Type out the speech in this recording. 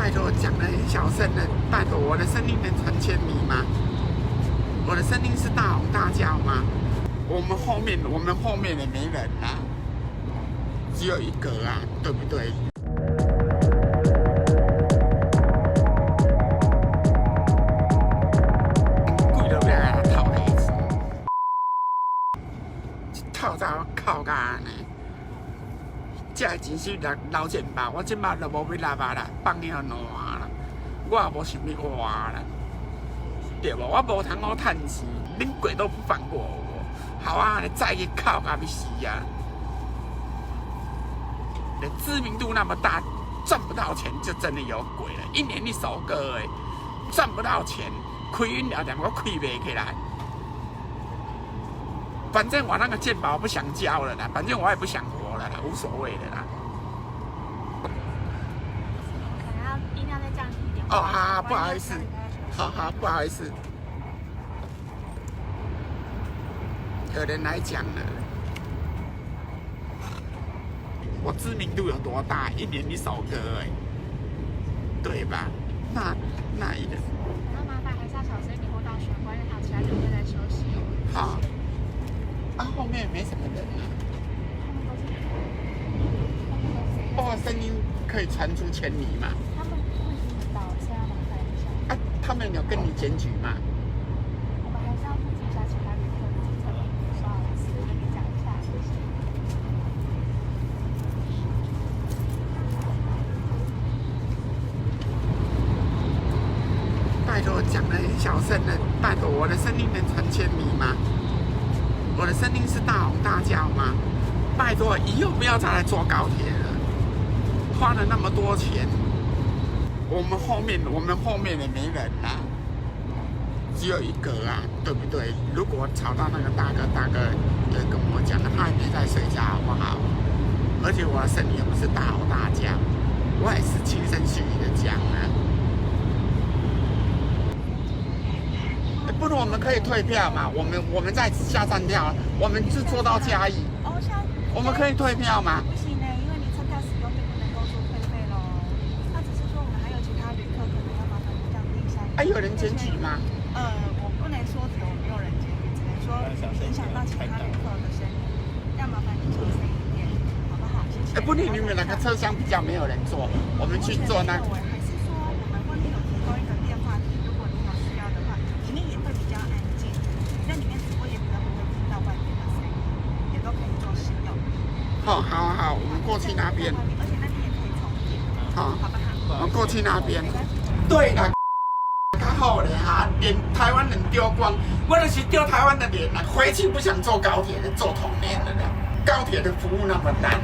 拜托，讲得很小声的，拜托，我的声音能传千里吗？我的声音是大吼大叫吗？我们后面也没人啊，只有一格啊，对不对？贵都要来套黑子，套早靠干呢。这钱是留钱包，我这摆都无要拿啦，放了烂啦，我也无想要花啦，对无？我无通好趁钱，恁鬼都不放过我，好啊，你再去靠到要死啊！你知名度那么大，赚不到钱就真的有鬼了。一年一首歌哎，赚不到钱，开饮料店我开不起来。反正我那个健保不想交了啦，反正我也不想活了啦，无所谓的啦。可能音量再降低一点。哦，好，不好意思，好，不好意思，有人来讲了，我知名度有多大？一年一首歌哎，对吧？那一个。那麻烦还是要小声一点，或到玄关，因为还有其他人会在休息。好。啊，后面没什么人啊。哦，声音可以传出千里吗？他们会引导车要麻烦一下。啊，他们有跟你检举吗？我们还是要顾及一下其他旅客的行程，不好意思，跟你讲一下，谢谢。拜托，讲得很小声的，拜托，我的声音能传千里吗？我的声音是大吼大叫吗？拜托，以后不要再来坐高铁了，花了那么多钱，我们后面也没人啊，只有一格啊，对不对？如果吵到那个大哥也跟我讲，他也没在睡觉，好不好？而且我的声音也不是大吼大叫，我也是轻声细语的讲啊。不如我们可以退票嘛？我们在下站跳，我们是坐到嘉义。哦，我们可以退票吗？不行呢，因为你车票使用就不能够做退费喽。那只是说我们还有其他旅客可能要麻烦你降低一下。有人检举吗？我不能说有没有人检举，只能说影响到其他旅客的声音，要麻烦你小声一点，好不好？谢谢。不，你们那个车厢比较没有人坐，我们去坐那。还是说我们外面有提供一个电话亭，如果你有需要的话，里面也会比较安静，你在里面直播也比较不会听到外面的声音，也都可以做使用。好，我们过去那边。而且那边也可以充电。好，好不好？我们过去那边。对啦，较好咧哈，连台湾人丢光，我就是丢台湾的脸啦。回去不想坐高铁，坐统联的啦。高铁的服务那么烂。